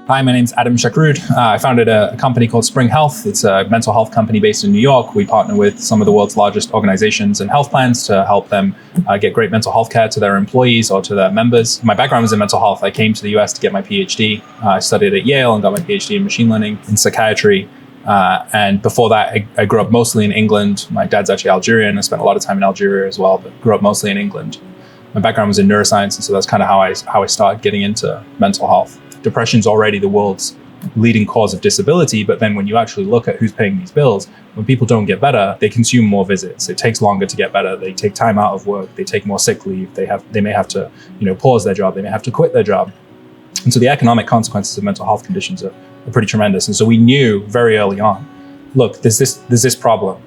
Hi, my name's Adam Chekroud. I founded a company called Spring Health. It's a mental health company based in New York. We partner with some of the world's largest organizations and health plans to help them get great mental health care to their employees or to their members. My background was in mental health. I came to the US to get my PhD. I studied at Yale and got my PhD in machine learning and psychiatry. And before that, I grew up mostly in England. My dad's actually Algerian. I spent a lot of time in Algeria as well, but grew up mostly in England. My background was in neuroscience, and so that's kind of how I started getting into mental health. Depression's already the world's leading cause of disability, but then when you actually look at who's paying these bills, when people don't get better, they consume more visits. It takes longer to get better. They take time out of work. They take more sick leave. They may have to, pause their job. They may have to quit their job. And so the economic consequences of mental health conditions are pretty tremendous. And so we knew very early on, look, there's this problem.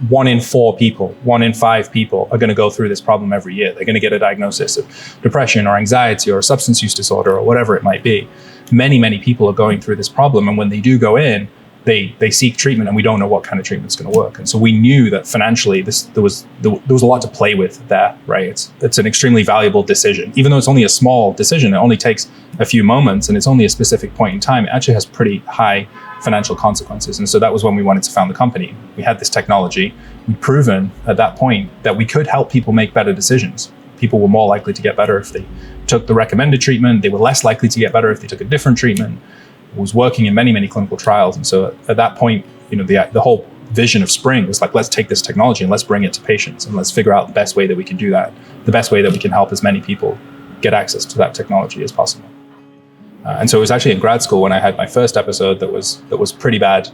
1 in 4 people, 1 in 5 people are going to go through this problem every year. They're going to get a diagnosis of depression or anxiety or a substance use disorder or whatever it might be. Many, many people are going through this problem. And when they do go in, they seek treatment, and we don't know what kind of treatment is going to work. And so we knew that financially there was a lot to play with there, right? It's an extremely valuable decision. Even though it's only a small decision, it only takes a few moments and it's only a specific point in time, it actually has pretty high financial consequences. And so that was when we wanted to found the company. We had this technology. We'd proven at that point that we could help people make better decisions. People were more likely to get better if they took the recommended treatment. They were less likely to get better if they took a different treatment. It was working in many, many clinical trials. And so at that point, the whole vision of Spring was like, let's take this technology and let's bring it to patients, and let's figure out the best way that we can do that, the best way that we can help as many people get access to that technology as possible. And so it was actually in grad school when I had my first episode that was pretty bad.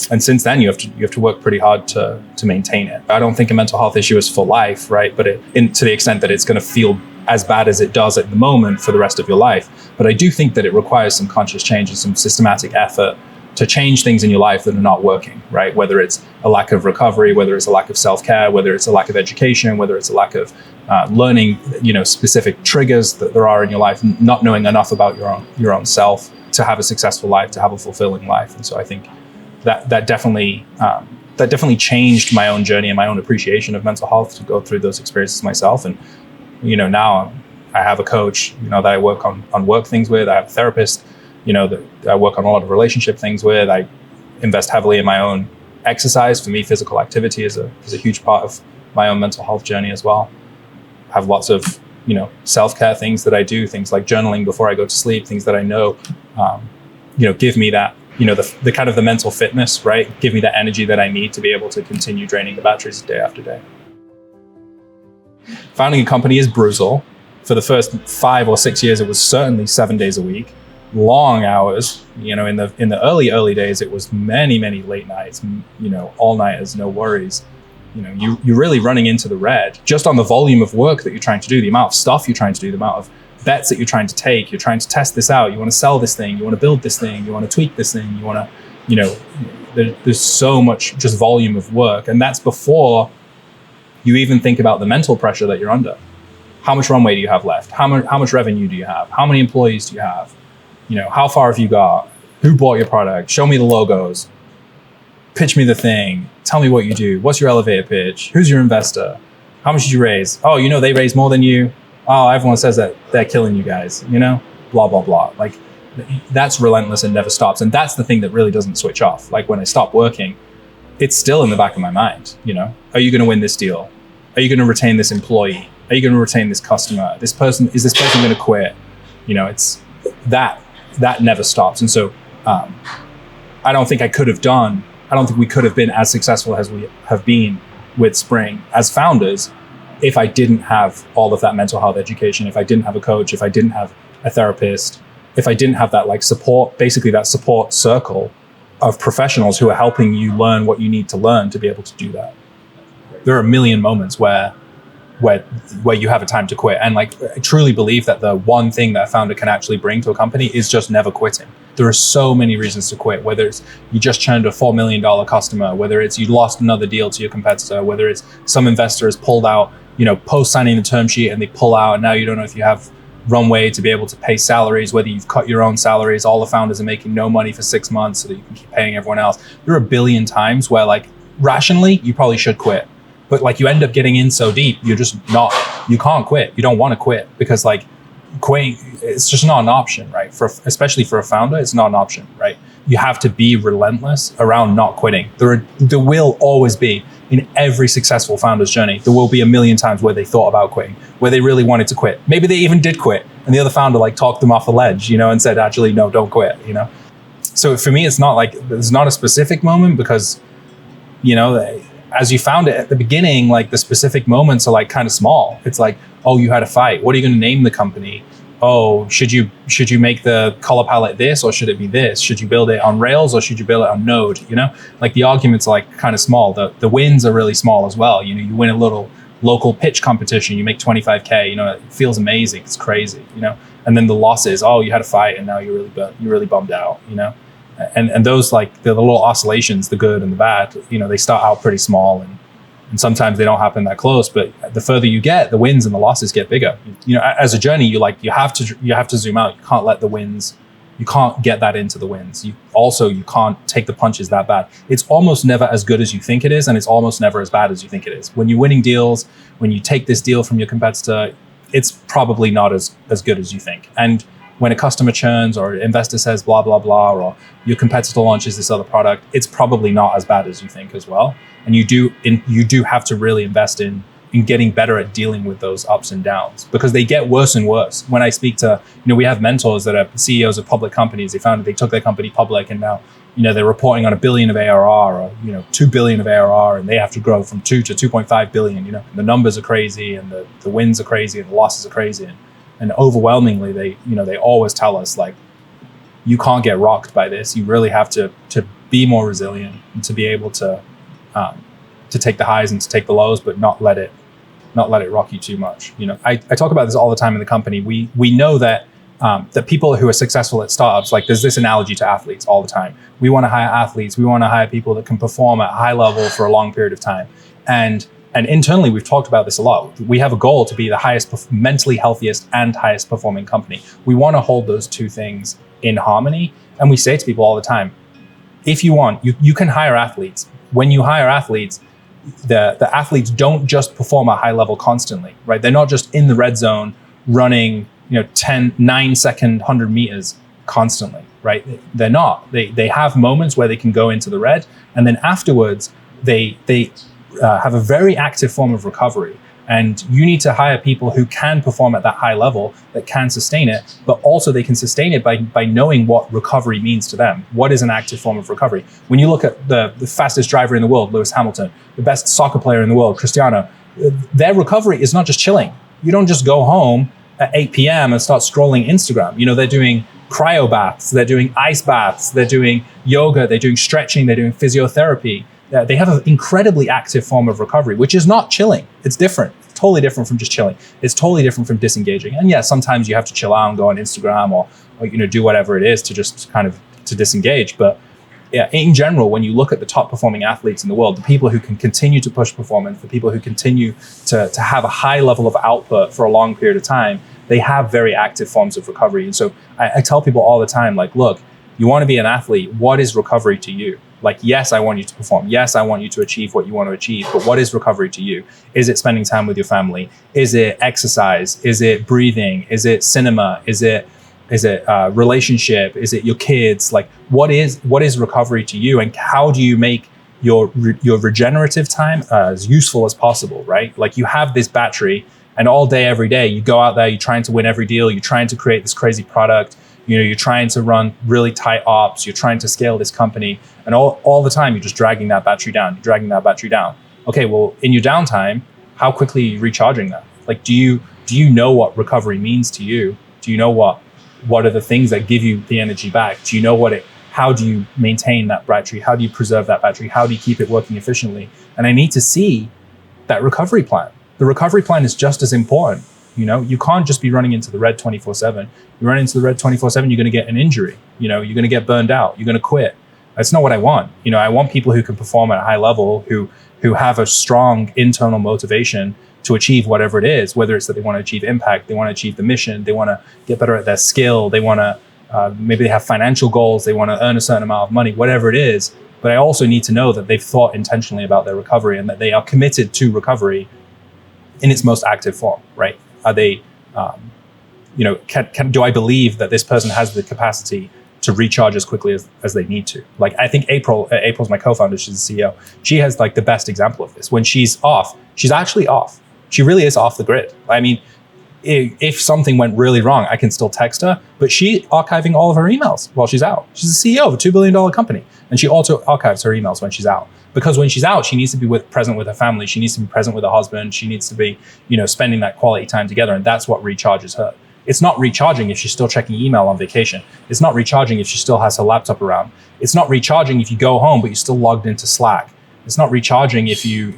And since then, you have to work pretty hard to maintain it. I don't think a mental health issue is for life, right? But to the extent that it's going to feel as bad as it does at the moment for the rest of your life. But I do think that it requires some conscious change and some systematic effort to change things in your life that are not working, right? Whether it's a lack of recovery, whether it's a lack of self-care, whether it's a lack of education, whether it's a lack of learning, specific triggers that there are in your life, not knowing enough about your own self to have a successful life, to have a fulfilling life. And so I think that definitely changed my own journey and my own appreciation of mental health, to go through those experiences myself. And now I have a coach, that I work on work things with. I have a therapist, that I work on a lot of relationship things with. I invest heavily in my own exercise. For me, physical activity is a huge part of my own mental health journey as well. I have lots of, self-care things that I do, things like journaling before I go to sleep, things that I know, give me that, the kind of the mental fitness, right? Give me the energy that I need to be able to continue draining the batteries day after day. Founding a company is brutal. For the first 5 or 6 years, it was certainly 7 days a week, long hours. In the early days, it was many, many late nights, all-nighters, no worries. You're really running into the red just on the volume of work that you're trying to do, the amount of stuff you're trying to do, the amount of bets that you're trying to take. You're trying to test this out. You want to sell this thing. You want to build this thing. You want to tweak this thing. You want to, there's so much just volume of work. And that's before you even think about the mental pressure that you're under. How much runway do you have left? How much revenue do you have? How many employees do you have? How far have you got? Who bought your product? Show me the logos. Pitch me the thing. Tell me what you do. What's your elevator pitch? Who's your investor? How much did you raise? Oh, they raised more than you. Oh, everyone says that they're killing you guys, blah, blah, blah. Like, that's relentless and never stops. And that's the thing that really doesn't switch off. Like, when I stop working, it's still in the back of my mind. Are you going to win this deal? Are you going to retain this employee? Are you going to retain this customer? Is this person going to quit? It's that never stops. And so I don't think we could have been as successful as we have been with Spring as founders if I didn't have all of that mental health education, if I didn't have a coach, if I didn't have a therapist, if I didn't have that support, basically that support circle of professionals who are helping you learn what you need to learn to be able to do that. There are a million moments where you have a time to quit. And I truly believe that the one thing that a founder can actually bring to a company is just never quitting. There are so many reasons to quit, whether it's you just churned a $4 million customer, whether it's you lost another deal to your competitor, whether it's some investor has pulled out, post signing the term sheet and they pull out, and now you don't know if you have runway to be able to pay salaries, whether you've cut your own salaries, all the founders are making no money for 6 months so that you can keep paying everyone else. There are a billion times where rationally, you probably should quit. But you end up getting in so deep, you can't quit. You don't want to quit because quitting, it's just not an option, right? Especially for a founder, it's not an option, right? You have to be relentless around not quitting. There will always be, in every successful founder's journey, there will be a million times where they thought about quitting, where they really wanted to quit. Maybe they even did quit, and the other founder like talked them off the ledge, and said, actually, no, don't quit, So for me, it's not like, there's not a specific moment, because, as you found it at the beginning, like the specific moments are like kind of small. It's like, oh, you had a fight. What are you going to name the company? Oh, should you make the color palette this, or should it be this? Should you build it on Rails, or should you build it on Node? Like the arguments are like kind of small. The wins are really small as well. You win a little local pitch competition, you make 25K. It feels amazing. It's crazy. And then the losses. Oh, you had a fight, and now you're really bummed out. And those, like the little oscillations, the good and the bad. They start out pretty small, and sometimes they don't happen that close, but the further you get, the wins and the losses get bigger. As a journey, you have to zoom out. You can't let the wins, you can't get that into the wins. You can't take the punches that bad. It's almost never as good as you think it is, and it's almost never as bad as you think it is. When you're winning deals, when you take this deal from your competitor, it's probably not as good as you think. And when a customer churns, or an investor says blah, blah, blah, or your competitor launches this other product, it's probably not as bad as you think as well. And you do have to really invest in getting better at dealing with those ups and downs, because they get worse and worse. When I speak to, we have mentors that are CEOs of public companies. They took their company public, and now, they're reporting on $1 billion of ARR, or, $2 billion of ARR, and they have to grow from 2 to 2.5 billion. The numbers are crazy, and the wins are crazy, and the losses are crazy. And overwhelmingly, they always tell us, like, you can't get rocked by this. You really have to be more resilient, and to be able to take the highs and to take the lows, but not let it rock you too much. I talk about this all the time in the company. We know that people who are successful at startups, like there's this analogy to athletes all the time. We want to hire athletes. We want to hire people that can perform at a high level for a long period of time. And internally, we've talked about this a lot. We have a goal to be the highest, mentally healthiest and highest performing company. We want to hold those two things in harmony. And we say to people all the time, if you want, you can hire athletes. When you hire athletes, the athletes don't just perform at high level constantly, right? They're not just in the red zone running, 9-second 100 meters constantly, right? They're not. They have moments where they can go into the red, and then afterwards they have a very active form of recovery. And you need to hire people who can perform at that high level, that can sustain it, but also they can sustain it by knowing what recovery means to them. What is an active form of recovery? When you look at the fastest driver in the world, Lewis Hamilton, the best soccer player in the world, Cristiano, their recovery is not just chilling. You don't just go home at 8 p.m. and start scrolling Instagram. They're doing cryo baths, they're doing ice baths, they're doing yoga, they're doing stretching, they're doing physiotherapy. They have an incredibly active form of recovery, which is not chilling. It's different, totally different from just chilling. It's totally different from disengaging. And yeah, sometimes you have to chill out and go on Instagram or do whatever it is to just kind of to disengage. But yeah, in general, when you look at the top performing athletes in the world, the people who can continue to push performance, the people who continue to have a high level of output for a long period of time, they have very active forms of recovery. And so I tell people all the time, like, look, you want to be an athlete, what is recovery to you? Like, yes, I want you to perform. Yes, I want you to achieve what you want to achieve. But what is recovery to you? Is it spending time with your family? Is it exercise? Is it breathing? Is it cinema? Is it relationship? Is it your kids? Like, what is recovery to you? And how do you make your regenerative time as useful as possible, right? Like, you have this battery, and all day, every day, you go out there, you're trying to win every deal, you're trying to create this crazy product, you're trying to run really tight ops, you're trying to scale this company, and all the time, you're just dragging that battery down. Okay, well, in your downtime, how quickly are you recharging that? Like, do you know what recovery means to you? Do you know what are the things that give you the energy back? Do you know how do you maintain that battery? How do you preserve that battery? How do you keep it working efficiently? And I need to see that recovery plan. The recovery plan is just as important. You can't just be running into the red 24/7. You run into the red 24/7, you're going to get an injury. You're going to get burned out. You're going to quit. That's not what I want. I want people who can perform at a high level, who have a strong internal motivation to achieve whatever it is, whether it's that they want to achieve impact, they want to achieve the mission, they want to get better at their skill, they want to, maybe they have financial goals, they want to earn a certain amount of money, whatever it is. But I also need to know that they've thought intentionally about their recovery and that they are committed to recovery in its most active form, right? Are they, do I believe that this person has the capacity to recharge as quickly as they need to? Like, I think April's my co-founder, she's the CEO. She has like the best example of this. When she's off, she's actually off. She really is off the grid. I mean, if something went really wrong, I can still text her, but she's archiving all of her emails while she's out. She's the CEO of a $2 billion company, and she also archives her emails when she's out. Because when she's out, she needs to be present with her family. She needs to be present with her husband. She needs to be, spending that quality time together, and that's what recharges her. It's not recharging if she's still checking email on vacation. It's not recharging if she still has her laptop around. It's not recharging if you go home, but you're still logged into Slack. It's not recharging if you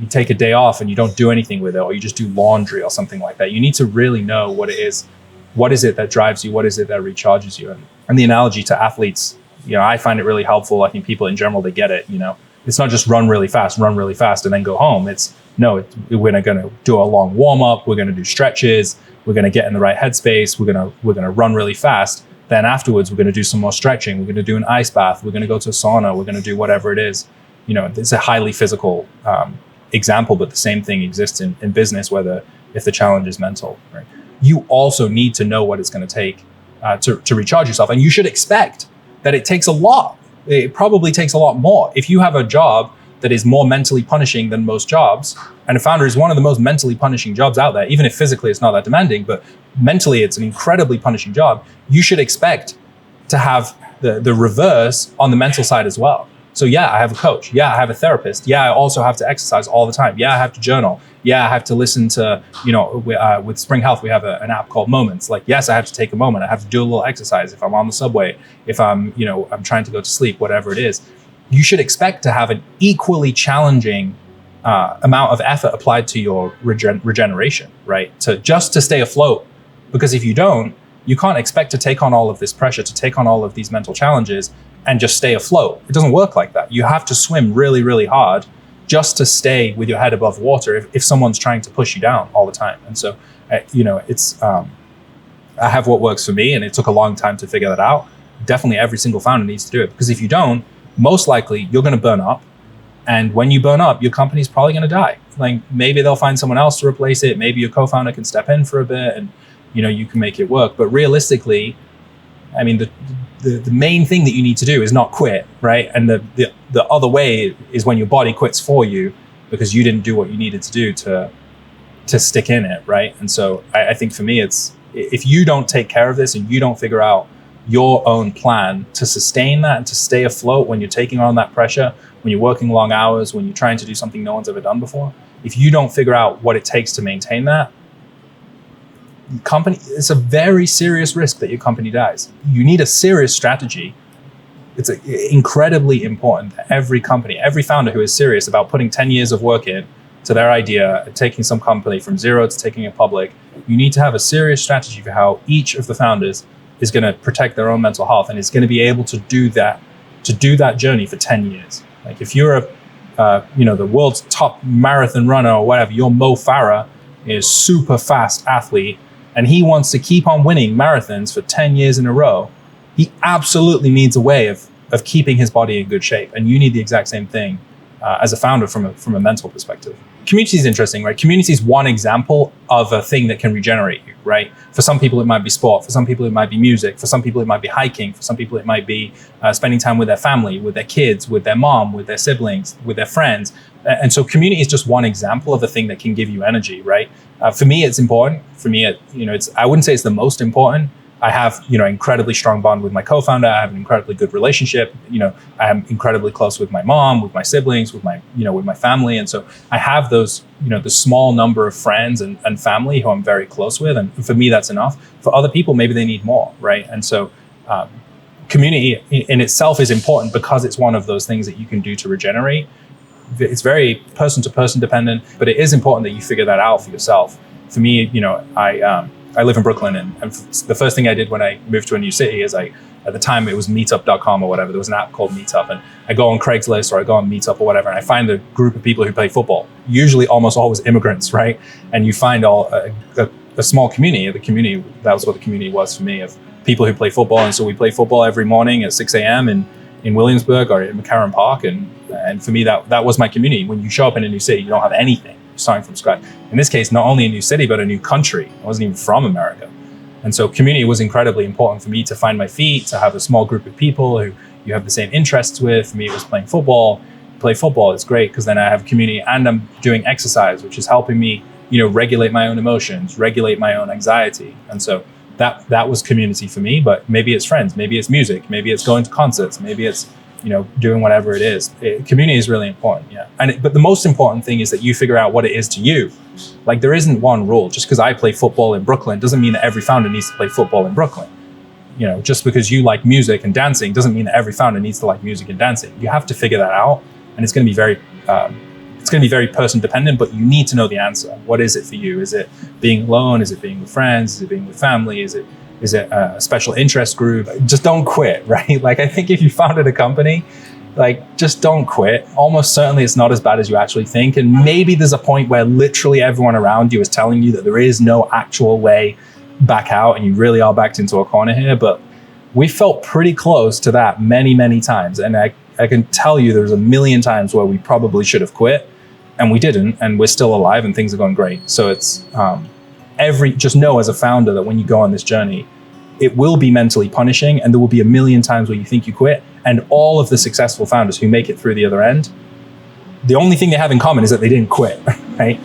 take a day off and you don't do anything with it, or you just do laundry or something like that. You need to really know what it is. What is it that drives you? What is it that recharges you? And the analogy to athletes, I find it really helpful. I think people in general, they get it. It's not just run really fast, and then go home. We're going to do a long warm up. We're going to do stretches. We're going to get in the right headspace. We're going to run really fast. Then afterwards, we're going to do some more stretching. We're going to do an ice bath. We're going to go to a sauna. We're going to do whatever it is. It's a highly physical example, but the same thing exists in business, if the challenge is mental. Right? You also need to know what it's going to take to recharge yourself. And you should expect that it takes a lot. It probably takes a lot more. If you have a job that is more mentally punishing than most jobs, and a founder is one of the most mentally punishing jobs out there, even if physically it's not that demanding, but mentally it's an incredibly punishing job, you should expect to have the reverse on the mental side as well. So yeah, I have a coach. Yeah, I have a therapist. Yeah, I also have to exercise all the time. Yeah, I have to journal. Yeah, I have to listen to, with Spring Health, we have an app called Moments. Like, yes, I have to take a moment. I have to do a little exercise if I'm on the subway, if I'm trying to go to sleep, whatever it is. You should expect to have an equally challenging amount of effort applied to your regeneration, right? To stay afloat. Because if you don't, you can't expect to take on all of this pressure, to take on all of these mental challenges and just stay afloat. It doesn't work like that. You have to swim really, really hard just to stay with your head above water if someone's trying to push you down all the time. And so, I have what works for me, and it took a long time to figure that out. Definitely every single founder needs to do it, because if you don't, most likely you're going to burn up. And when you burn up, your company's probably going to die. Like, maybe they'll find someone else to replace it. Maybe your co-founder can step in for a bit and, you can make it work. But realistically, I mean, the main thing that you need to do is not quit, right? And the other way is when your body quits for you because you didn't do what you needed to do to stick in it, right? And so I think for me, it's, if you don't take care of this and you don't figure out your own plan to sustain that and to stay afloat when you're taking on that pressure, when you're working long hours, when you're trying to do something no one's ever done before, if you don't figure out what it takes to maintain that, it's a very serious risk that your company dies. You need a serious strategy. It's incredibly important that every company, every founder who is serious about putting 10 years of work in to their idea, taking some company from zero to taking it public, you need to have a serious strategy for how each of the founders is going to protect their own mental health and is going to be able to do that journey for 10 years. Like, if you're the world's top marathon runner or whatever, you're Mo Farah, is super fast athlete, and he wants to keep on winning marathons for 10 years in a row, he absolutely needs a way of keeping his body in good shape. And you need the exact same thing as a founder from a mental perspective. Community is interesting, right? Community is one example of a thing that can regenerate you, right? For some people, it might be sport. For some people, it might be music. For some people, it might be hiking. For some people, it might be spending time with their family, with their kids, with their mom, with their siblings, with their friends. And so community is just one example of a thing that can give you energy, right? For me, it's important. For me, I wouldn't say it's the most important. I have, incredibly strong bond with my co-founder. I have an incredibly good relationship. I am incredibly close with my mom, with my siblings, with my family. And so I have those, the small number of friends and family who I'm very close with. And for me, that's enough. For other people, maybe they need more, right? And so community in itself is important because it's one of those things that you can do to regenerate. It's very person to person dependent, but it is important that you figure that out for yourself. For me, I live in Brooklyn, and the first thing I did when I moved to a new city is at the time it was meetup.com or whatever. There was an app called Meetup, and I go on Craigslist or I go on Meetup or whatever, and I find a group of people who play football, usually almost always immigrants, right? And you find a small community. That was what the community was for me, of people who play football. And so we play football every morning at 6 a.m. in Williamsburg or in McCarran Park. And for me, that was my community. When you show up in a new city, you don't have anything. Starting from scratch. In this case, not only a new city, but a new country. I wasn't even from America. And so community was incredibly important for me to find my feet, to have a small group of people who you have the same interests with. For me, it was playing football. Play football, it's great because then I have community and I'm doing exercise, which is helping me, regulate my own emotions, regulate my own anxiety. And so that was community for me. But maybe it's friends, maybe it's music, maybe it's going to concerts, maybe it's doing whatever it is. Community is really important, yeah. But the most important thing is that you figure out what it is to you. Like there isn't one rule. Just because I play football in Brooklyn doesn't mean that every founder needs to play football in Brooklyn. Just because you like music and dancing doesn't mean that every founder needs to like music and dancing. You have to figure that out, and it's going to be very person dependent. But you need to know the answer. What is it for you? Is it being alone? Is it being with friends? Is it being with family? Is it a special interest group? Just don't quit, right? Like I think if you founded a company, like just don't quit. Almost certainly it's not as bad as you actually think. And maybe there's a point where literally everyone around you is telling you that there is no actual way back out and you really are backed into a corner here. But we felt pretty close to that many, many times. And I can tell you there's a million times where we probably should have quit and we didn't, and we're still alive and things are going great. So it's just know as a founder that when you go on this journey, it will be mentally punishing and there will be a million times where you think you quit. And all of the successful founders who make it through the other end, the only thing they have in common is that they didn't quit, right?